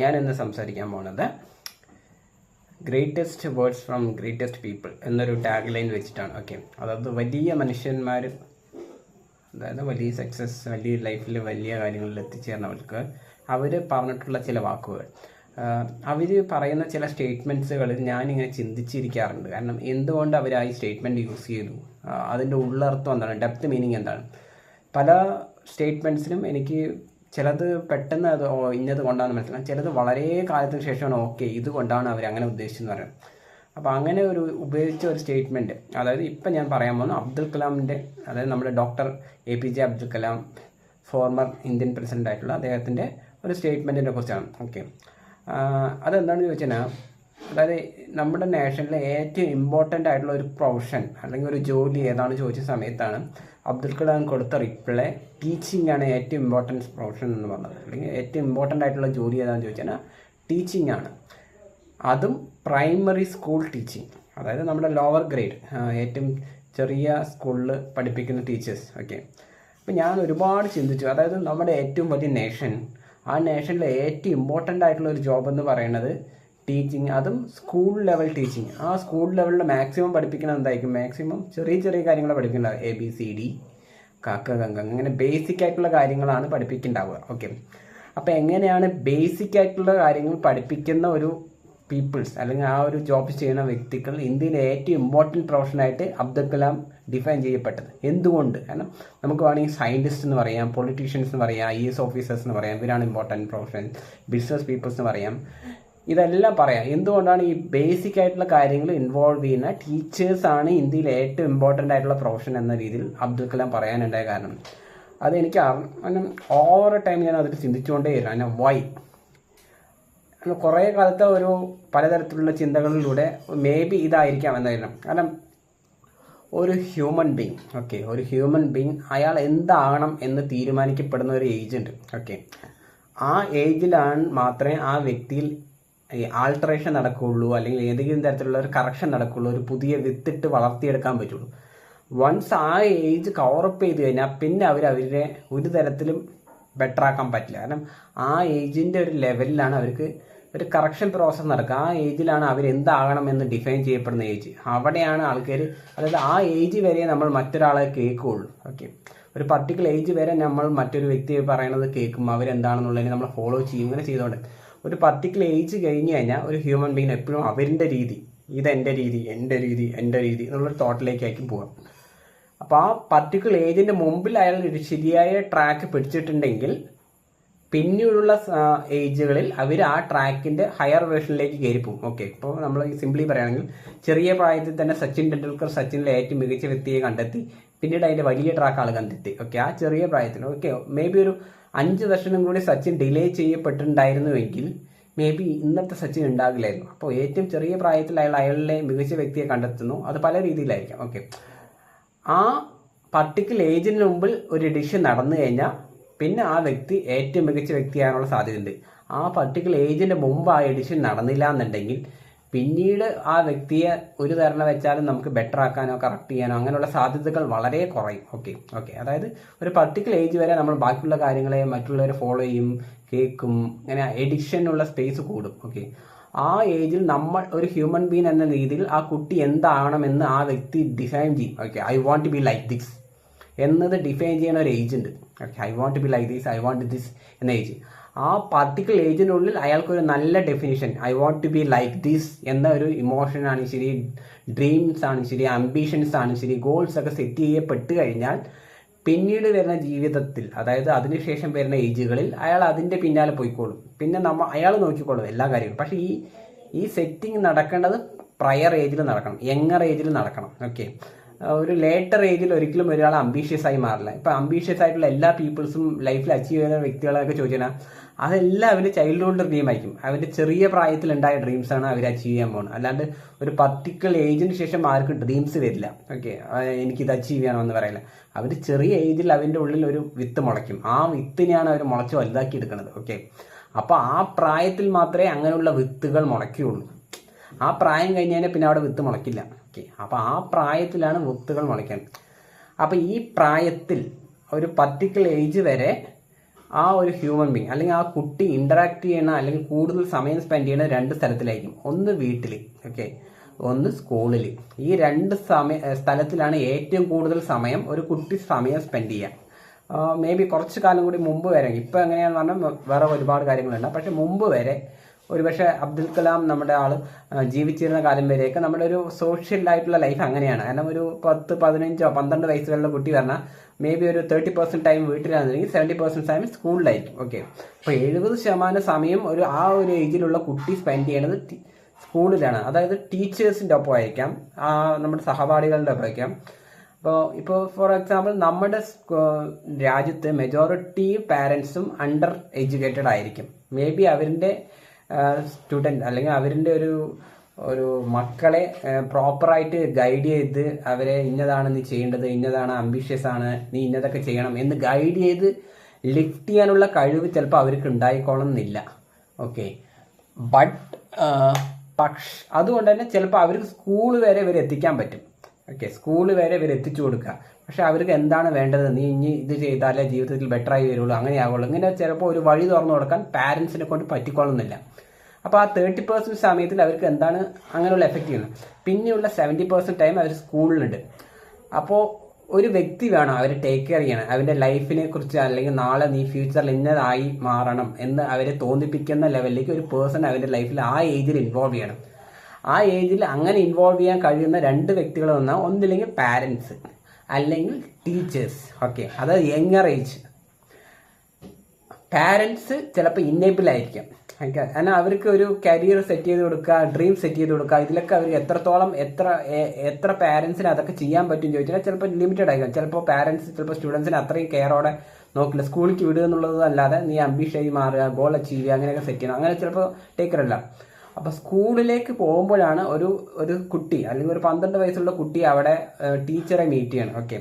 ഞാൻ ഇന്ന് സംസാരിക്കാൻ പോണത് greatest words from greatest people എന്നൊരു ടാഗ് ലൈൻ വെച്ചിട്ടാണ്. ഓക്കെ, അതായത് വലിയ മനുഷ്യന്മാർ, അതായത് വലിയ സക്സസ്, വലിയ ലൈഫിൽ വലിയ കാര്യങ്ങളിൽ എത്തിച്ചേർന്നവർക്ക് അവർ പറഞ്ഞിട്ടുള്ള ചില വാക്കുകൾ, അവർ പറയുന്ന ചില സ്റ്റേറ്റ്മെൻറ്റ്സുകൾ ഞാനിങ്ങനെ ചിന്തിച്ചിരിക്കാറുണ്ട്. കാരണം എന്തുകൊണ്ട് അവർ ആ സ്റ്റേറ്റ്മെൻറ്റ് യൂസ് ചെയ്തു, അതിൻ്റെ ഉള്ളർത്ഥം എന്താണ്, ഡെപ്ത് മീനിങ് എന്താണ്. പല സ്റ്റേറ്റ്മെൻറ്റ്സിനും എനിക്ക് ചിലത് പെട്ടെന്ന് അത് ഇന്നത് കൊണ്ടാണ് മനസ്സിലാക്കാം, ചിലത് വളരെ കാലത്തിന് ശേഷമാണ് ഓക്കെ ഇതുകൊണ്ടാണ് അവർ അങ്ങനെ ഉദ്ദേശിച്ചെന്ന് പറയുന്നത്. അപ്പോൾ അങ്ങനെ ഒരു ഉപയോഗിച്ച ഒരു സ്റ്റേറ്റ്മെൻറ്റ്, അതായത് ഇപ്പം ഞാൻ പറയാൻ പോകുന്ന അബ്ദുൽ കലാമിൻ്റെ, അതായത് നമ്മുടെ doctor APJ Abdul Kalam, former Indian president ആയിട്ടുള്ള അദ്ദേഹത്തിൻ്റെ ഒരു സ്റ്റേറ്റ്മെൻറ്റിനെ കുറിച്ചാണ്. ഓക്കെ, അതെന്താണെന്ന് ചോദിച്ചാൽ, അതായത് നമ്മുടെ നാഷനിലെ ഏറ്റവും ഇമ്പോർട്ടൻ്റ് ആയിട്ടുള്ള ഒരു പ്രൊഫഷൻ അല്ലെങ്കിൽ ഒരു ജോലി ഏതാണെന്ന് ചോദിച്ച സമയത്താണ് അബ്ദുൽ കലാം കൊടുത്ത റിപ്ലൈ ടീച്ചിങ് ആണ് ഏറ്റവും ഇമ്പോർട്ടൻറ്റ് പ്രൊഫഷൻ എന്ന് പറഞ്ഞത്. അല്ലെങ്കിൽ ഏറ്റവും ഇമ്പോർട്ടൻ്റ് ആയിട്ടുള്ള ജോലി ഏതാണെന്ന് ചോദിച്ചാൽ ടീച്ചിങ് ആണ്. അതും പ്രൈമറി സ്കൂൾ ടീച്ചിങ്, അതായത് നമ്മുടെ ലോവർ ഗ്രേഡ്, ഏറ്റവും ചെറിയ സ്കൂളിൽ പഠിപ്പിക്കുന്ന ടീച്ചേഴ്സ്. ഓക്കെ, അപ്പോൾ ഞാൻ ഒരുപാട് ചിന്തിച്ചു. അതായത് നമ്മുടെ ഏറ്റവും വലിയ നേഷൻ, ആ നേഷനിലെ ഏറ്റവും ഇമ്പോർട്ടൻ്റ് ആയിട്ടുള്ള ഒരു ജോബ് എന്ന് പറയുന്നത് ടീച്ചിങ്, അതും സ്കൂൾ ലെവൽ ടീച്ചിങ്. ആ സ്കൂൾ ലെവലിൽ മാക്സിമം പഠിപ്പിക്കുന്നത് എന്തായിരിക്കും, മാക്സിമം ചെറിയ ചെറിയ കാര്യങ്ങൾ പഠിക്കേണ്ടത്, ABCD, കാക്ക ഗംഗ, അങ്ങനെ ബേസിക് ആയിട്ടുള്ള കാര്യങ്ങളാണ് പഠിപ്പിക്കേണ്ടാവുക. ഓക്കെ, അപ്പോൾ എങ്ങനെയാണ് ബേസിക് ആയിട്ടുള്ള കാര്യങ്ങൾ പഠിപ്പിക്കുന്ന ഒരു പീപ്പിൾസ് അല്ലെങ്കിൽ ആ ഒരു ജോബ് ചെയ്യുന്ന വ്യക്തികൾ ഇന്ത്യയിലെ ഏറ്റവും ഇമ്പോർട്ടൻറ്റ് പ്രൊഫഷനായിട്ട് അബ്ദുൽ കലാം ഡിഫൈൻ ചെയ്യപ്പെട്ടത്. എന്തുകൊണ്ട്? കാരണം നമുക്ക് വേണമെങ്കിൽ സയൻറ്റിസ്റ്റ് എന്ന് പറയാം, പൊളിറ്റീഷ്യൻസ് എന്ന് പറയാം, IAS ഓഫീസേഴ്സ് എന്ന് പറയാം, ഇവരാണ് ഇമ്പോർട്ടൻറ്റ് പ്രൊഫഷൻ, ബിസിനസ് പീപ്പിൾസ് എന്ന് പറയാം, ഇതെല്ലാം പറയാം. എന്തുകൊണ്ടാണ് ഈ ബേസിക് ആയിട്ടുള്ള കാര്യങ്ങൾ ഇൻവോൾവ് ചെയ്യുന്ന ടീച്ചേഴ്സാണ് ഇന്ത്യയിൽ ഏറ്റവും ഇമ്പോർട്ടൻ്റ് ആയിട്ടുള്ള പ്രൊഫഷൻ എന്ന രീതിയിൽ അബ്ദുൽ കലാം പറയാനുണ്ടായ കാരണം. അതെനിക്ക് ഓവർ ടൈം ഞാൻ അതിൽ ചിന്തിച്ചുകൊണ്ടേയിരുന്നു. അതിന് വൈ കുറേ കാലത്തെ ഒരു പലതരത്തിലുള്ള ചിന്തകളിലൂടെ മേ ബി ഇതായിരിക്കാം എന്നായിരുന്നു. കാരണം ഒരു ഹ്യൂമൻ ബീങ്, ഓക്കെ, ഒരു ഹ്യൂമൻ ബീങ് അയാൾ എന്താകണം എന്ന് തീരുമാനിക്കപ്പെടുന്ന ഒരു ഏജ് ഉണ്ട്. ഓക്കെ, ആ ഏജിലാണ് മാത്രമേ ആ വ്യക്തിയിൽ ആൾട്ടറേഷൻ നടക്കുകയുള്ളൂ, അല്ലെങ്കിൽ ഏതെങ്കിലും തരത്തിലുള്ള ഒരു കറക്ഷൻ നടക്കുകയുള്ളൂ, ഒരു പുതിയ വിത്തിട്ട് വളർത്തിയെടുക്കാൻ പറ്റുള്ളൂ. വൺസ് ആ ഏജ് കവറപ്പ് ചെയ്ത് കഴിഞ്ഞാൽ പിന്നെ അവരെ ഒരു തരത്തിലും ബെറ്റർ ആക്കാൻ പറ്റില്ല. കാരണം ആ ഏജിൻ്റെ ഒരു ലെവലിലാണ് അവർക്ക് ഒരു കറക്ഷൻ പ്രോസസ്സ് നടക്കുക. ആ ഏജിലാണ് അവർ എന്താകണം എന്ന് ഡിഫൈൻ ചെയ്യപ്പെടുന്ന ഏജ്. അവിടെയാണ് ആൾക്കാർ, അതായത് ആ ഏജ് വരെ നമ്മൾ മറ്റൊരാളെ കേൾക്കുകയുള്ളൂ. ഓക്കെ, ഒരു പർട്ടിക്കുലർ ഏജ് വരെ നമ്മൾ മറ്റൊരു വ്യക്തി പറയുന്നത് കേൾക്കും, അവരെന്താണെന്നുള്ളതിനെ നമ്മൾ ഫോളോ ചെയ്യും. ഇങ്ങനെ ചെയ്തുകൊണ്ട് ഒരു പർട്ടിക്കുലർ ഏജ് കഴിഞ്ഞ് കഴിഞ്ഞാൽ ഒരു ഹ്യൂമൻ ബീങ് എപ്പോഴും അവരുടെ രീതി, ഇതെൻ്റെ രീതി, എൻ്റെ രീതി, എൻ്റെ രീതി എന്നുള്ളൊരു തോട്ടിലേക്കായിരിക്കും പോകാം. അപ്പോൾ ആ പർട്ടിക്കുലർ ഏജിൻ്റെ മുമ്പിൽ അയാൾ ഒരു ശരിയായ ട്രാക്ക് പിടിച്ചിട്ടുണ്ടെങ്കിൽ പിന്നീടുള്ള ഏജുകളിൽ അവർ ആ ട്രാക്കിൻ്റെ ഹയർ വേർഷനിലേക്ക് കയറിപ്പോകും. ഓക്കെ, ഇപ്പോൾ നമ്മൾ സിംപ്ലി പറയുകയാണെങ്കിൽ ചെറിയ പ്രായത്തിൽ തന്നെ സച്ചിൻ ടെണ്ടുൽക്കർ സച്ചിനിലെ ഏറ്റവും മികച്ച വ്യക്തിയെ കണ്ടെത്തി, പിന്നീട് അതിൻ്റെ വലിയ ട്രാക്ക് ആൾ കണ്ടെത്തി. ഓക്കെ, ആ ചെറിയ പ്രായത്തിൽ. ഓക്കെ, മേ ബി ഒരു 5 വർഷം കൂടി സച്ചിൻ ഡിലേ ചെയ്യപ്പെട്ടിട്ടുണ്ടായിരുന്നുവെങ്കിൽ മേ ബി ഇന്നത്തെ സച്ചിൻ ഉണ്ടാകില്ലായിരുന്നു. അപ്പോൾ ഏറ്റവും ചെറിയ പ്രായത്തിൽ അയാളിലെ മികച്ച വ്യക്തിയെ കണ്ടെത്തുന്നു. അത് പല രീതിയിലായിരിക്കാം. ഓക്കെ, ആ പർട്ടിക്കുലർ ഏജിന് മുമ്പിൽ ഒരു എഡിഷൻ നടന്നു കഴിഞ്ഞാൽ പിന്നെ ആ വ്യക്തി ഏറ്റവും മികച്ച വ്യക്തിയാകാനുള്ള സാധ്യതയുണ്ട്. ആ പർട്ടിക്കുലർ ഏജിൻ്റെ മുമ്പ് ആ എഡിഷൻ നടന്നില്ല എന്നുണ്ടെങ്കിൽ പിന്നീട് ആ വ്യക്തിയെ ഒരു തരണം വെച്ചാലും നമുക്ക് ബെറ്റർ ആക്കാനോ കറക്റ്റ് ചെയ്യാനോ അങ്ങനെയുള്ള സാധ്യതകൾ വളരെ കുറയും. ഓക്കെ, അതായത് ഒരു പർട്ടിക്കുലർ ഏജ് വരെ നമ്മൾ ബാക്കിയുള്ള കാര്യങ്ങളെ മറ്റുള്ളവരെ ഫോളോ ചെയ്യും, കേൾക്കും, അങ്ങനെ എഡിക്ഷനുള്ള സ്പേസ് കൂടും. ഓക്കെ, ആ ഏജിൽ നമ്മൾ ഒരു ഹ്യൂമൻ ബീങ് എന്ന രീതിയിൽ ആ കുട്ടി എന്താകണമെന്ന് ആ വ്യക്തി ഡിഫൈൻ ചെയ്യും. Okay, I want to be like this എന്നത് ഡിഫൈൻ ചെയ്യുന്ന ഒരു ഏജ് ഉണ്ട്. Okay, I want to be like this, I want this എന്ന ഏജ്. ആ പർട്ടിക്കുലർ ഏജിനുള്ളിൽ അയാൾക്കൊരു നല്ല definition, I want to be like this എന്ന ഒരു ഇമോഷനാണ് ശരി, ഡ്രീംസ് ആണ് ശരി, അംബിഷൻസ് ആണ് ശരി, ഗോൾസ് ഒക്കെ സെറ്റ് ചെയ്യപ്പെട്ട് കഴിഞ്ഞാൽ പിന്നീട് വരുന്ന ജീവിതത്തിൽ, അതായത് അതിനുശേഷം വരുന്ന ഏജുകളിൽ അയാൾ അതിൻ്റെ പിന്നാലെ പോയിക്കോളും. പിന്നെ അയാൾ നോക്കിക്കോളും എല്ലാ കാര്യങ്ങളും. പക്ഷേ ഈ സെറ്റിംഗ് നടക്കേണ്ടത് പ്രയർ ഏജിൽ നടക്കണം, യങ്ങർ ഏജിൽ നടക്കണം. ഓക്കെ, ഒരു ലേറ്റർ ഏജിൽ ഒരിക്കലും ഒരാൾ അംബീഷ്യസ് ആയി മാറില്ല. ഇപ്പം അംബീഷ്യസ് ആയിട്ടുള്ള എല്ലാ പീപ്പിൾസും ലൈഫിൽ അച്ചീവ് ചെയ്യുന്ന വ്യക്തികളൊക്കെ ചോദിച്ചാൽ അതെല്ലാം അവൻ്റെ ചൈൽഡ്ഹുഡ് ഡ്രീം ആയിരിക്കും. അവൻ്റെ ചെറിയ പ്രായത്തിലുണ്ടായ ഡ്രീംസാണ് അവർ അച്ചീവ് ചെയ്യാൻ പോകുന്നത്. അല്ലാണ്ട് ഒരു പർട്ടിക്കുലർ ഏജിന് ശേഷം ആർക്കും ഡ്രീംസ് വരില്ല. ഓക്കെ, എനിക്കിത് അച്ചീവ് ചെയ്യണമെന്ന് പറയില്ല. അവർ ചെറിയ ഏജിൽ അവൻ്റെ ഉള്ളിൽ ഒരു വിത്ത് മുളയ്ക്കും. ആ വിത്തിനെയാണ് അവർ മുളച്ച് വലുതാക്കി എടുക്കുന്നത്. ഓക്കെ, അപ്പോൾ ആ പ്രായത്തിൽ മാത്രമേ അങ്ങനെയുള്ള വിത്തുകൾ മുളയ്ക്കുകയുള്ളൂ. ആ പ്രായം കഴിഞ്ഞാൽ പിന്നെ അവിടെ വിത്ത് മുളയ്ക്കില്ല. ഓക്കെ, അപ്പോൾ ആ പ്രായത്തിലാണ് വിത്തുകൾ മുളയ്ക്കാൻ. അപ്പോൾ ഈ പ്രായത്തിൽ ഒരു പർട്ടിക്കുലർ ഏജ് വരെ ആ ഒരു ഹ്യൂമൻ ബീങ് അല്ലെങ്കിൽ ആ കുട്ടി ഇന്ററാക്ട് ചെയ്യണ അല്ലെങ്കിൽ കൂടുതൽ സമയം സ്പെൻഡ് ചെയ്യണ 2 സ്ഥലത്തിലായിരിക്കും. ഒന്ന് വീട്ടിൽ, ഓക്കെ, ഒന്ന് സ്കൂളിൽ. ഈ 2 സ്ഥലത്തിലാണ് ഏറ്റവും കൂടുതൽ സമയം ഒരു കുട്ടി സമയം സ്പെൻഡ് ചെയ്യുക. മേ ബി കുറച്ച് കാലം കൂടി മുമ്പ് വരെ, ഇപ്പം എങ്ങനെയാണെന്ന് പറഞ്ഞാൽ വേറെ ഒരുപാട് കാര്യങ്ങളുണ്ട്, പക്ഷെ മുമ്പ് വരെ ഒരുപക്ഷെ അബ്ദുൽ കലാം നമ്മുടെ ആൾ ജീവിച്ചിരുന്ന കാലം വരെയൊക്കെ നമ്മുടെ ഒരു സോഷ്യൽ ആയിട്ടുള്ള ലൈഫ് അങ്ങനെയാണ്. കാരണം ഒരു 10, 15, 12 വയസ്സുകളിലെ കുട്ടി പറഞ്ഞാൽ മേ ബി ഒരു 30% ടൈം വീട്ടിലാണെന്നുണ്ടെങ്കിൽ 70% ടൈം സ്കൂളിലായിരിക്കും. ഓക്കെ, അപ്പോൾ 70% സമയം ആ ഒരു ഏജിലുള്ള കുട്ടി സ്പെൻഡ് ചെയ്യണത് സ്കൂളിലാണ്. അതായത് ടീച്ചേഴ്സിൻ്റെ ഒപ്പം ആയിരിക്കാം, നമ്മുടെ സഹപാഠികളുടെ ഒപ്പം ആയിരിക്കാം. ഇപ്പോൾ ഫോർ എക്സാമ്പിൾ നമ്മുടെ രാജ്യത്ത് മെജോറിറ്റി പാരൻസും അണ്ടർ എഡ്യൂക്കേറ്റഡ് ആയിരിക്കും. മേ ബി അവരുടെ സ്റ്റുഡൻറ് അല്ലെങ്കിൽ അവരുടെ ഒരു മക്കളെ പ്രോപ്പറായിട്ട് ഗൈഡ് ചെയ്ത് അവരെ ഇന്നതാണ് നീ ചെയ്യേണ്ടത്, ഇന്നതാണ് അംബിഷ്യസ് ആണ്, നീ ഇന്നതൊക്കെ ചെയ്യണം എന്ന് ഗൈഡ് ചെയ്ത് ലിഫ്റ്റ് ചെയ്യാനുള്ള കഴിവ് ചിലപ്പോൾ അവർക്ക് ഉണ്ടായിക്കോളണമെന്നില്ല. ഓക്കെ, പക്ഷെ അതുകൊണ്ട് തന്നെ ചിലപ്പോൾ അവർക്ക് സ്കൂൾ വരെ ഇവർ എത്തിക്കാൻ പറ്റും. ഓക്കെ, സ്കൂൾ വരെ ഇവർ എത്തിച്ചു കൊടുക്കുക. പക്ഷെ അവർക്ക് എന്താണ് വേണ്ടത്, നീ ഇനി ഇത് ചെയ്താലേ ജീവിതത്തിൽ ബെറ്റർ ആയി വരുള്ളൂ, അങ്ങനെയാവുള്ളൂ, ഇങ്ങനെ ചിലപ്പോൾ ഒരു വഴി തുറന്നു കൊടുക്കാൻ പാരൻസിനെ കൊണ്ട് പറ്റിക്കൊള്ളുന്നില്ല. അപ്പോൾ ആ 30% സമയത്തിൽ അവർക്ക് എന്താണ് അങ്ങനെയുള്ള എഫക്റ്റ് ചെയ്യുന്നത്. പിന്നെയുള്ള 70% ടൈം അവർ സ്കൂളിലുണ്ട്. അപ്പോൾ ഒരു വ്യക്തി വേണം അവരെ ടേക്ക് കെയർ ചെയ്യണം, അവരുടെ ലൈഫിനെ കുറിച്ച് അല്ലെങ്കിൽ നാളെ നീ ഫ്യൂച്ചറിൽ ഇന്നതായി മാറണം എന്ന് അവരെ തോന്നിപ്പിക്കുന്ന ലെവലിലേക്ക് ഒരു പേഴ്സൺ അവരുടെ ലൈഫിൽ ആ ഏജിൽ ഇൻവോൾവ് ചെയ്യണം. ആ ഏജിൽ അങ്ങനെ ഇൻവോൾവ് ചെയ്യാൻ കഴിയുന്ന 2 വ്യക്തികൾ വന്നാൽ ഒന്നില്ലെങ്കിൽ പാരൻസ് അല്ലെങ്കിൽ ടീച്ചേഴ്സ്. ഓക്കെ, അത് യങ്ങർ ഏജ്. പാരൻസ് ചിലപ്പോൾ ഇന്നേബിൾ ആയിരിക്കാം, കാരണം അവർക്ക് ഒരു കരിയർ സെറ്റ് ചെയ്ത് കൊടുക്കുക, ഡ്രീം സെറ്റ് ചെയ്ത് കൊടുക്കുക, ഇതിലൊക്കെ അവർ എത്രത്തോളം എത്ര പാരൻസിന് അതൊക്കെ ചെയ്യാൻ പറ്റും ചോദിച്ചാൽ ചിലപ്പോൾ ലിമിറ്റഡ് ആയിരിക്കും. ചിലപ്പോൾ പാരൻസ് ചിലപ്പോൾ സ്റ്റുഡൻസിന് അത്രയും കെയറോടെ നോക്കില്ല, സ്കൂളിലേക്ക് വിടുക എന്നുള്ളത് അല്ലാതെ നീ അംബിഷനായി മാറുക, ഗോൾ അച്ചീവ് ചെയ്യുക, അങ്ങനെയൊക്കെ സെറ്റ് ചെയ്യണം, അങ്ങനെ ചിലപ്പോൾ ടേക്കറല്ല. അപ്പോൾ സ്കൂളിലേക്ക് പോകുമ്പോഴാണ് ഒരു കുട്ടി അല്ലെങ്കിൽ ഒരു 12 വയസ്സുള്ള കുട്ടി അവിടെ ടീച്ചറെ മീറ്റ് ചെയ്യണം. ഓക്കെ,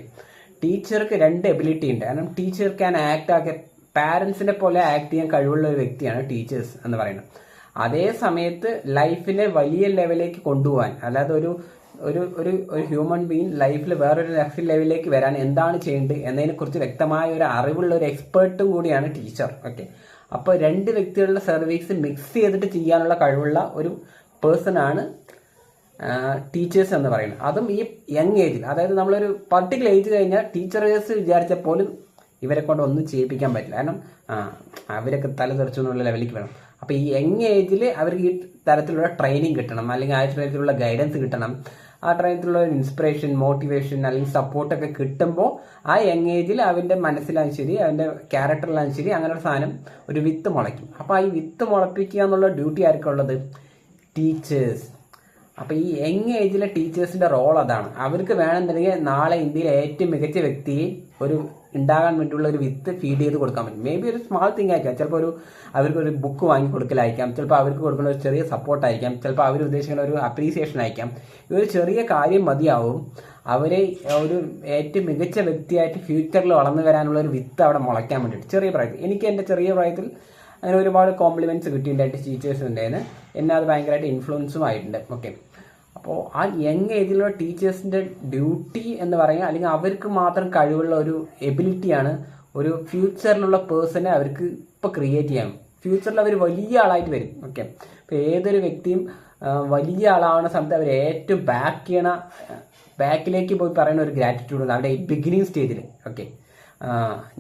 ടീച്ചർക്ക് 2 എബിലിറ്റി ഉണ്ട്. കാരണം ടീച്ചർ ക്യാൻ ആക്ട് ആകെ പാരൻസിനെ പോലെ ആക്ട് ചെയ്യാൻ കഴിവുള്ള ഒരു വ്യക്തിയാണ് ടീച്ചേഴ്സ് എന്ന് പറയുന്നത്. അതേ സമയത്ത് ലൈഫിനെ വലിയ ലെവലിലേക്ക് കൊണ്ടുപോകാൻ, അല്ലാതെ ഒരു ഹ്യൂമൻ ബീങ് ലൈഫിൽ വേറൊരു നെക്സ്റ്റ് ലെവലിലേക്ക് വരാൻ എന്താണ് ചെയ്യേണ്ടത് എന്നതിനെക്കുറിച്ച് വ്യക്തമായ ഒരു അറിവുള്ള ഒരു എക്സ്പേർട്ടും കൂടിയാണ് ടീച്ചർ. ഓക്കെ, അപ്പോൾ 2 വ്യക്തികളുടെ സർവീസ് മിക്സ് ചെയ്തിട്ട് ചെയ്യാനുള്ള കഴിവുള്ള ഒരു പേഴ്സണാണ് ടീച്ചേഴ്സ് എന്ന് പറയുന്നത്. അതും ഈ യങ് ഏജിൽ, അതായത് നമ്മളൊരു പർട്ടിക്കുലർ ഏജ് കഴിഞ്ഞാൽ ടീച്ചേഴ്സ് വിചാരിച്ചാൽ പോലും ഇവരെ കൊണ്ട് ഒന്നും ചെയ്യിപ്പിക്കാൻ പറ്റില്ല. കാരണം അവരൊക്കെ തല തെറിച്ചു എന്നുള്ള ലെവലിലേക്ക് വേണം. അപ്പോൾ ഈ യങ് ഏജിൽ അവർക്ക് ഈ തരത്തിലുള്ള ട്രെയിനിങ് കിട്ടണം, അല്ലെങ്കിൽ ആ തരത്തിലുള്ള ഗൈഡൻസ് കിട്ടണം, ആ തരത്തിലുള്ള ഇൻസ്പിറേഷൻ, മോട്ടിവേഷൻ അല്ലെങ്കിൽ സപ്പോർട്ടൊക്കെ കിട്ടുമ്പോൾ ആ യങ് ഏജിൽ അവൻ്റെ മനസ്സിലാകും ശരി, അവൻ്റെ ക്യാരക്ടറിലാകും ശരി, അങ്ങനെ ഒരു സാധനം ഒരു വിത്ത് മുളയ്ക്കും. അപ്പോൾ ഈ വിത്ത് മുളപ്പിക്കുക എന്നുള്ള ഡ്യൂട്ടി ആർക്കും ഉള്ളത്? ടീച്ചേഴ്സ്. അപ്പോൾ ഈ യങ് ഏജിലെ ടീച്ചേഴ്സിൻ്റെ റോൾ അതാണ്. അവർക്ക് വേണമെന്നുണ്ടെങ്കിൽ നാളെ ഇന്ത്യയിലെ ഏറ്റവും മികച്ച വ്യക്തിയെ ഉണ്ടാകാൻ വേണ്ടിയുള്ള ഒരു വിത്ത് ഫീഡ് ചെയ്ത് കൊടുക്കാൻ പറ്റും. മേ ബി ഒരു സ്മാൾ തിങ് ആയിരിക്കാം, ചിലപ്പോൾ അവർക്കൊരു ബുക്ക് വാങ്ങി കൊടുക്കലായിരിക്കാം, ചിലപ്പോൾ അവർക്ക് കൊടുക്കുന്ന ഒരു ചെറിയ സപ്പോർട്ടായിരിക്കാം, ചിലപ്പോൾ അവർ ഉദ്ദേശിക്കുന്ന ഒരു അപ്രീസിയേഷൻ ആയിരിക്കാം. ഈ ഒരു ചെറിയ കാര്യം മതിയാവും അവരെ ഒരു ഏറ്റവും മികച്ച വ്യക്തിയായിട്ട് ഫ്യൂച്ചറിൽ വളർന്നു വരാനുള്ള ഒരു വിത്ത് അവിടെ മുളയ്ക്കാൻ വേണ്ടിയിട്ട്. ചെറിയ പ്രായത്തിൽ എനിക്ക് എൻ്റെ ചെറിയ പ്രായത്തിൽ അങ്ങനെ ഒരുപാട് കോംപ്ലിമെൻറ്റ്സ് കിട്ടിയിട്ടുണ്ടായിട്ട് ടീച്ചേഴ്സ് ഉണ്ടായിരുന്നു, എന്നെ അത് ഭയങ്കരമായിട്ട് ഇൻഫ്ലുവൻസും ആയിട്ടുണ്ട്. ഓക്കെ, അപ്പോൾ ആ യങ് ഏജിലുള്ള ടീച്ചേഴ്സിൻ്റെ ഡ്യൂട്ടി എന്ന് പറയുക, അല്ലെങ്കിൽ അവർക്ക് മാത്രം കഴിവുള്ള ഒരു എബിലിറ്റിയാണ് ഒരു ഫ്യൂച്ചറിലുള്ള പേഴ്സണെ അവർക്ക് ഇപ്പോൾ ക്രിയേറ്റ് ചെയ്യാം. ഫ്യൂച്ചറിൽ അവർ വലിയ ആളായിട്ട് വരും. ഓക്കെ, ഇപ്പോൾ ഏതൊരു വ്യക്തിയും വലിയ ആളാവുന്ന സമയത്ത് അവർ ഏറ്റവും ബാക്കിലേക്ക് പോയി പറയുന്ന ഒരു ഗ്രാറ്റിറ്റ്യൂഡ് ഉണ്ട് അവരുടെ ബിഗിനിങ് സ്റ്റേജിൽ. ഓക്കെ,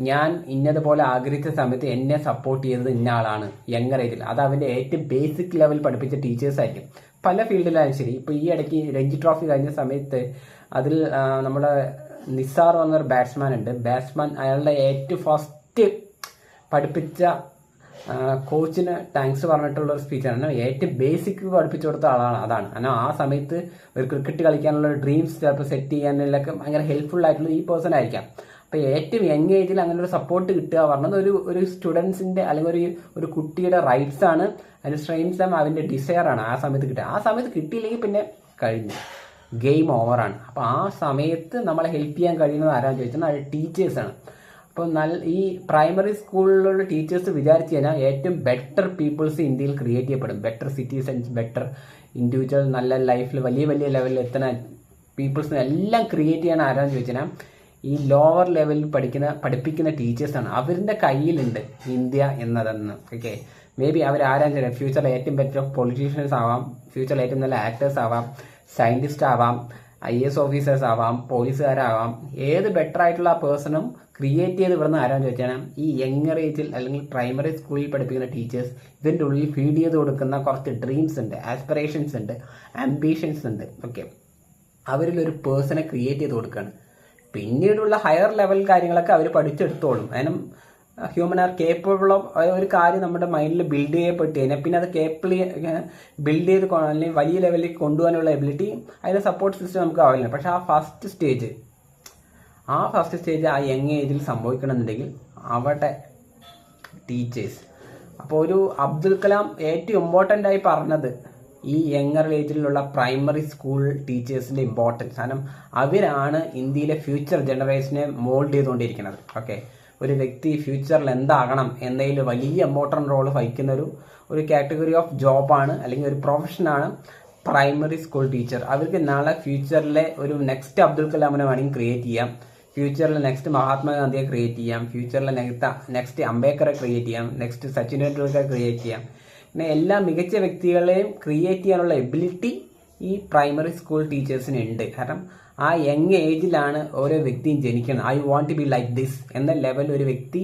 ഞാൻ ഇന്നതുപോലെ ആഗ്രഹിച്ച സമയത്ത് എന്നെ സപ്പോർട്ട് ചെയ്തത് ഇന്ന ആളാണ് യങ്ങർ ഏജിൽ. അത് അവൻ്റെ ഏറ്റവും ബേസിക് ലെവൽ പഠിപ്പിച്ച ടീച്ചേഴ്സ് ആയിരിക്കും പല ഫീൽഡിലായാലും ശരി. ഇപ്പോൾ ഈ ഇടയ്ക്ക് രഞ്ജി ട്രോഫി കഴിഞ്ഞ സമയത്ത് അതിൽ നമ്മുടെ നിസാർ എന്നൊരു ബാറ്റ്സ്മാൻ ഉണ്ട്. അയാളുടെ ഏറ്റവും ഫസ്റ്റ് പഠിപ്പിച്ച കോച്ചിന് താങ്ക്സ് പറഞ്ഞിട്ടുള്ള ഒരു സ്പീച്ചാണ്. ഏറ്റവും ബേസിക് പഠിപ്പിച്ചു കൊടുത്ത ആളാണ് അതാണ്. കാരണം ആ സമയത്ത് ഒരു ക്രിക്കറ്റ് കളിക്കാനുള്ള ഡ്രീംസ് ചിലപ്പോൾ സെറ്റ് ചെയ്യാനുള്ളതൊക്കെ ഭയങ്കര ഹെൽപ്ഫുൾ ആയിട്ടുള്ള ഈ പേഴ്സൺ ആയിരിക്കാം. അപ്പോൾ ഏറ്റവും യങ് ഏജിൽ അങ്ങനെ ഒരു സപ്പോർട്ട് കിട്ടുക പറഞ്ഞത് ഒരു സ്റ്റുഡൻസിൻ്റെ അല്ലെങ്കിൽ ഒരു കുട്ടിയുടെ റൈറ്റ്സ് ആണ്, അതിൻ്റെ സ്ട്രെയിൻസ് ആണ്, അതിൻ്റെ ഡിസയറാണ് ആ സമയത്ത് കിട്ടുക. ആ സമയത്ത് കിട്ടിയില്ലെങ്കിൽ പിന്നെ കഴിഞ്ഞു, ഗെയിം ഓവറാണ്. അപ്പോൾ ആ സമയത്ത് നമ്മളെ ഹെൽപ്പ് ചെയ്യാൻ കഴിയുന്നത് ആരാന്ന് ചോദിച്ചാൽ അത് ടീച്ചേഴ്സാണ്. അപ്പോൾ ഈ പ്രൈമറി സ്കൂളിലുള്ള ടീച്ചേഴ്സ് വിചാരിച്ചു കഴിഞ്ഞാൽ ഏറ്റവും ബെറ്റർ പീപ്പിൾസ് ഇന്ത്യയിൽ ക്രിയേറ്റ് ചെയ്യപ്പെടും. ബെറ്റർ സിറ്റിസൺസ്, ബെറ്റർ ഇൻഡിവിജ്വൽ, നല്ല ലൈഫിൽ വലിയ വലിയ ലെവലിൽ എത്തുന്ന പീപ്പിൾസിനെ എല്ലാം ക്രിയേറ്റ് ചെയ്യാൻ ആരാന്ന് ചോദിച്ചാൽ ഈ ലോവർ ലെവലിൽ പഠിപ്പിക്കുന്ന ടീച്ചേഴ്സാണ്. അവരുടെ കയ്യിലുണ്ട് ഇന്ത്യ എന്നതെന്ന്. ഓക്കെ, മേ ബി അവരാരാൻ ചെയ്യാം, ഫ്യൂച്ചറിൽ ഏറ്റവും ബെറ്റർ പൊളിറ്റീഷ്യൻസ് ആവാം, ഫ്യൂച്ചറിൽ ഏറ്റവും നല്ല ആക്ടേഴ്സ് ആവാം, സയൻറ്റിസ്റ്റ് ആവാം, IAS ഓഫീസേഴ്സ് ആവാം, പോലീസുകാരാവാം. ഏത് ബെറ്റർ ആയിട്ടുള്ള പേഴ്സണും ക്രിയേറ്റ് ചെയ്ത് ഇവിടുന്ന് ആരാന്ന് ചോദിച്ചാൽ ഈ യങ്ങർ ഏജിൽ അല്ലെങ്കിൽ പ്രൈമറി സ്കൂളിൽ പഠിപ്പിക്കുന്ന ടീച്ചേഴ്സ് ഇതിൻ്റെ ഉള്ളിൽ ഫീഡ് ചെയ്ത് കൊടുക്കുന്ന കുറച്ച് ഡ്രീംസ് ഉണ്ട്, ആസ്പിറേഷൻസ് ഉണ്ട്, ആംബിഷൻസ് ഉണ്ട്. ഓക്കെ, അവരിലൊരു പേഴ്സണെ ക്രിയേറ്റ് ചെയ്ത് കൊടുക്കുകയാണ്. പിന്നീടുള്ള ഹയർ ലെവൽ കാര്യങ്ങളൊക്കെ അവർ പഠിച്ചെടുത്തോളും. അതിനും ഹ്യൂമൻ ആർ കേപ്പബിൾ ഓഫ് ഒരു കാര്യം നമ്മുടെ മൈൻഡിൽ ബിൽഡ് ചെയ്യപ്പെട്ട് കഴിഞ്ഞാൽ പിന്നെ അത് ബിൽഡ് ചെയ്ത് അല്ലെങ്കിൽ വലിയ ലെവലിൽ കൊണ്ടുപോകാനുള്ള എബിലിറ്റി അതിന് സപ്പോർട്ട് സിസ്റ്റം നമുക്ക് ആവില്ല. പക്ഷെ ആ ഫസ്റ്റ് സ്റ്റേജ് ആ യങ് ഏജിൽ സംഭവിക്കണമെന്നുണ്ടെങ്കിൽ അവിടെ ടീച്ചേഴ്സ്. അപ്പോൾ ഒരു അബ്ദുൽ കലാം ഏറ്റവും ഇമ്പോർട്ടൻ്റ് ആയി പറഞ്ഞത് ഈ യങ്ങർ ഏജിലുള്ള പ്രൈമറി സ്കൂൾ ടീച്ചേഴ്സിൻ്റെ ഇമ്പോർട്ടൻസ്. കാരണം അവരാണ് ഇന്ത്യയിലെ ഫ്യൂച്ചർ ജനറേഷനെ മോൾഡ് ചെയ്തുകൊണ്ടിരിക്കുന്നത്. ഓക്കെ, ഒരു വ്യക്തി ഫ്യൂച്ചറിൽ എന്താകണം എന്നതിൽ വലിയ ഇമ്പോർട്ടൻ്റ് റോൾ വഹിക്കുന്ന ഒരു കാറ്റഗറി ഓഫ് ജോബാണ് അല്ലെങ്കിൽ ഒരു പ്രൊഫഷനാണ് പ്രൈമറി സ്കൂൾ ടീച്ചർ. അവർക്ക് നാളെ ഫ്യൂച്ചറിലെ ഒരു നെക്സ്റ്റ് അബ്ദുൽ കലാമിനെ വേണമെങ്കിൽ ക്രിയേറ്റ് ചെയ്യാം, ഫ്യൂച്ചറിൽ നെക്സ്റ്റ് മഹാത്മാഗാന്ധിയെ ക്രിയേറ്റ് ചെയ്യാം, ഫ്യൂച്ചറിൽ നെക്സ്റ്റ് അംബേദ്കറെ ക്രിയേറ്റ് ചെയ്യാം, നെക്സ്റ്റ് സച്ചിൻ ടെണ്ടുൽക്കറെ ക്രിയേറ്റ് ചെയ്യാം. പിന്നെ എല്ലാ മികച്ച വ്യക്തികളെയും ക്രിയേറ്റ് ചെയ്യാനുള്ള എബിലിറ്റി ഈ പ്രൈമറി സ്കൂൾ ടീച്ചേഴ്സിന് ഉണ്ട്. കാരണം ആ യങ് ഏജിലാണ് ഓരോ വ്യക്തിയും ജനിക്കുന്നത്. I want to be like this എന്ന ലെവൽ ഒരു വ്യക്തി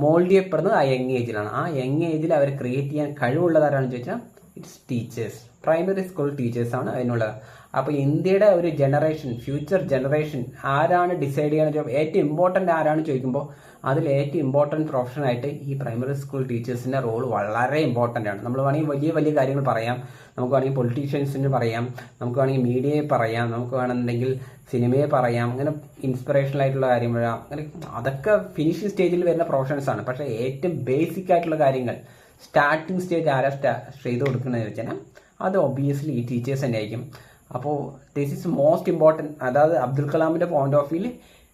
മോൾഡ് ചെയ്യപ്പെടുന്നത് ആ യങ് ഏജിലാണ്. ആ യങ് ഏജിൽ അവർ ക്രിയേറ്റ് ചെയ്യാൻ കഴിവുള്ളതാരാണെന്ന് ചോദിച്ചാൽ ഇറ്റ്സ് ടീച്ചേഴ്സ്, പ്രൈമറി സ്കൂൾ ടീച്ചേഴ്സാണ് അതിനുള്ളത്. അപ്പോൾ ഇന്ത്യയുടെ ഒരു ജനറേഷൻ, ഫ്യൂച്ചർ ജനറേഷൻ ആരാണ് ഡിസൈഡ് ചെയ്യാൻ ഏറ്റവും ഇമ്പോർട്ടൻ്റ് ആരാണെന്ന് ചോദിക്കുമ്പോൾ അതിൽ ഏറ്റവും ഇമ്പോർട്ടൻറ്റ് പ്രൊഫഷനായിട്ട് ഈ പ്രൈമറി സ്കൂൾ ടീച്ചേഴ്സിൻ്റെ റോൾ വളരെ ഇമ്പോർട്ടൻ്റ് ആണ്. നമ്മൾ വേണമെങ്കിൽ വലിയ വലിയ കാര്യങ്ങൾ പറയാം, നമുക്ക് വേണമെങ്കിൽ പൊളിറ്റീഷ്യൻസിന് പറയാം, നമുക്ക് വേണമെങ്കിൽ മീഡിയയെ പറയാം, നമുക്ക് വേണമെന്നുണ്ടെങ്കിൽ സിനിമയെ പറയാം, അങ്ങനെ ഇൻസ്പിറേഷണൽ ആയിട്ടുള്ള കാര്യം പറയാം. അങ്ങനെ അതൊക്കെ ഫിനിഷിംഗ് സ്റ്റേജിൽ വരുന്ന പ്രൊഫഷൻസാണ്. പക്ഷേ ഏറ്റവും ബേസിക് ആയിട്ടുള്ള കാര്യങ്ങൾ സ്റ്റാർട്ടിംഗ് സ്റ്റേജ് ആരാ ചെയ്ത് കൊടുക്കുന്നതെന്ന് വെച്ചാൽ അത് ഒബിയസ്ലി ഈ ടീച്ചേഴ്സ് തന്നെ ആയിരിക്കും. അപ്പോൾ ദിസ് ഈസ് മോസ്റ്റ് ഇമ്പോർട്ടൻറ്റ്. അതായത് അബ്ദുൽ കലാമിൻ്റെ പോയിന്റ് ഓഫ് വ്യൂവിൽ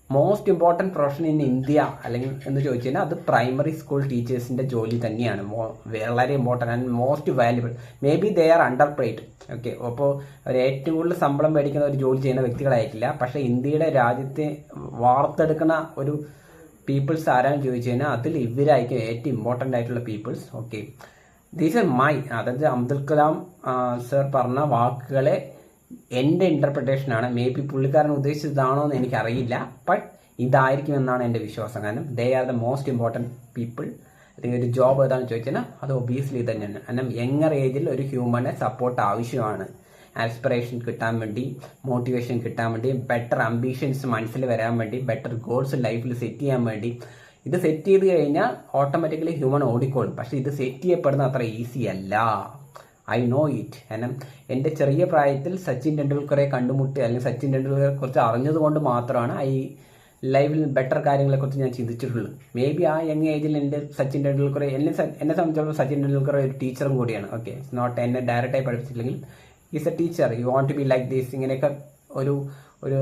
most important profession in India അല്ലെങ്കിൽ എന്ന് ചോദിച്ചു കഴിഞ്ഞാൽ അത് പ്രൈമറി സ്കൂൾ ടീച്ചേഴ്സിൻ്റെ ജോലി തന്നെയാണ്. വളരെ important and most valuable. May be they are under paid. Okay, അപ്പോൾ അവർ ഏറ്റവും കൂടുതൽ ശമ്പളം മേടിക്കുന്ന ഒരു ജോലി ചെയ്യുന്ന വ്യക്തികളായിരിക്കില്ല. പക്ഷേ ഇന്ത്യയുടെ രാജ്യത്തെ വാർത്തെടുക്കുന്ന ഒരു പീപ്പിൾസ് ആരാണെന്ന് ചോദിച്ചു കഴിഞ്ഞാൽ അതിൽ ഇവരായിരിക്കും ഏറ്റവും ഇമ്പോർട്ടൻ്റ് ആയിട്ടുള്ള peoples. Okay, these are my, അതായത് അബ്ദുൽ കലാം സർ പറഞ്ഞ വാക്കുകളെ എൻ്റെ ഇൻ്റർപ്രിട്ടേഷനാണ്. മേ ബി പുള്ളിക്കാരൻ ഉദ്ദേശിച്ചതാണോ എന്ന് എനിക്കറിയില്ല, ബട്ട് ഇതായിരിക്കും എന്നാണ് എൻ്റെ വിശ്വാസം. കാരണം they are the most important people. അല്ലെങ്കിൽ ഒരു ജോബ് ഏതാണെന്ന് ചോദിച്ചാൽ അത് ഒബിയസ്ലി തന്നെയാണ്. കാരണം യങ്ങർ ഏജിൽ ഒരു ഹ്യൂമനെ സപ്പോർട്ട് ആവശ്യമാണ്. ആസ്പിറേഷൻ കിട്ടാൻ വേണ്ടി, മോട്ടിവേഷൻ കിട്ടാൻ വേണ്ടി, ബെറ്റർ അംബിഷൻസ് മനസ്സിൽ വരാൻ വേണ്ടി, ബെറ്റർ ഗോൾസ് ലൈഫിൽ സെറ്റ് ചെയ്യാൻ വേണ്ടി. ഇത് സെറ്റ് ചെയ്ത് കഴിഞ്ഞാൽ ഓട്ടോമാറ്റിക്കലി ഹ്യൂമൻ ഓടിക്കോളും. പക്ഷെ ഇത് സെറ്റ് ചെയ്യപ്പെടുന്ന അത്ര ഈസി അല്ല. I know it. കാരണം എൻ്റെ ചെറിയ പ്രായത്തിൽ സച്ചിൻ ടെണ്ടുൽക്കറെ കണ്ടുമുട്ടി അല്ലെങ്കിൽ സച്ചിൻ ടെണ്ടുൽക്കറെ കുറിച്ച് അറിഞ്ഞതുകൊണ്ട് മാത്രമാണ് ഈ ലൈഫിൽ ബെറ്റർ കാര്യങ്ങളെക്കുറിച്ച് ഞാൻ ചിന്തിച്ചിട്ടുള്ളൂ. മേ ബി ആ യങ് ഏജിൽ എൻ്റെ സച്ചിൻ ടെണ്ടുൽക്കറെ എന്നെ സംബന്ധിച്ചിടത്തോളം സച്ചിൻ ടെണ്ടുൽക്കർ ഒരു ടീച്ചറും കൂടിയാണ്. ഓക്കെ, നോട്ട് എന്നെ ഡയറക്റ്റായി പഠിപ്പിച്ചില്ലെങ്കിൽ is a teacher, you want to be like this, ഇങ്ങനെയൊക്കെ ഒരു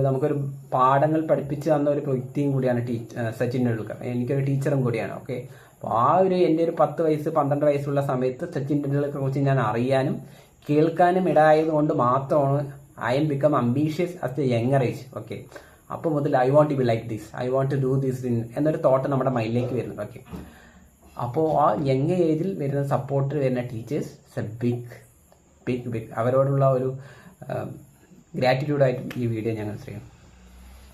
നമുക്കൊരു പാഠങ്ങൾ പഠിപ്പിച്ച് തന്ന ഒരു വ്യക്തിയും കൂടിയാണ് സച്ചിൻ ടെണ്ടുൽക്കർ. എനിക്കൊരു ടീച്ചറും കൂടിയാണ്. ഓക്കെ, അപ്പോൾ ആ എൻ്റെ ഒരു 10 വയസ്സ് 12 വയസ്സുള്ള സമയത്ത് സച്ചിൻ ടെണ്ടുൽക്കറെ കുറിച്ച് ഞാൻ അറിയാനും കേൾക്കാനും ഇടയായതുകൊണ്ട് മാത്രമാണ് I am become ambitious at a younger age. Okay, അപ്പോൾ മുതൽ I want to be like this, I want to do this എന്നൊരു തോട്ട് നമ്മുടെ മൈൻഡിലേക്ക് വരുന്നത്. ഓക്കെ, അപ്പോൾ ആ യങ് ഏജിൽ വരുന്ന സപ്പോർട്ട് വരുന്ന ടീച്ചേഴ്സ് ഇറ്റ്സ് എ ബിഗ് അവരോടുള്ള ഒരു ഗ്രാറ്റിറ്റ്യൂഡായിട്ടും ഈ വീഡിയോ ഞങ്ങൾ ചെയ്യും.